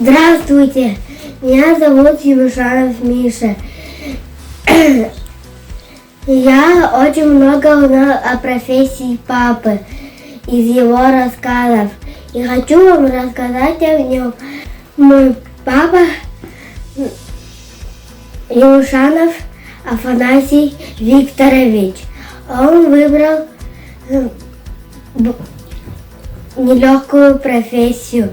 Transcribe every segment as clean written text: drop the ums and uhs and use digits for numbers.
Здравствуйте, меня зовут Юшанов Миша. Я очень много узнал о профессии папы из его рассказов. И хочу вам рассказать о нем. Мой папа Юшанов Афанасий Викторович. Он выбрал нелегкую профессию.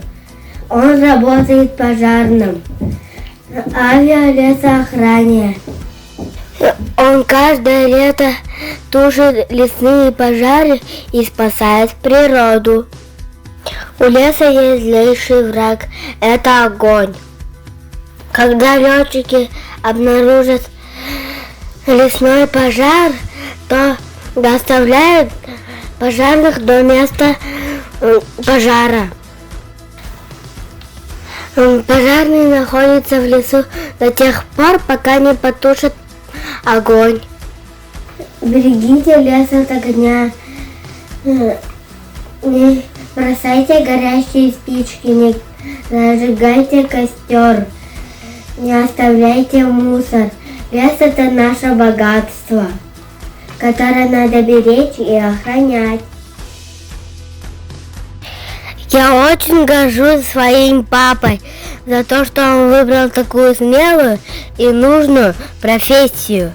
Он работает пожарным, авиалесоохране. Он каждое лето тушит лесные пожары и спасает природу. У леса есть злейший враг – это огонь. Когда летчики обнаружат лесной пожар, то доставляют пожарных до места пожара. Пожарные находятся в лесу до тех пор, пока не потушат огонь. Берегите лес от огня. Не бросайте горящие спички, не зажигайте костер, не оставляйте мусор. Лес – это наше богатство, которое надо беречь и охранять. Я очень горжусь своим папой за то, что он выбрал такую смелую и нужную профессию.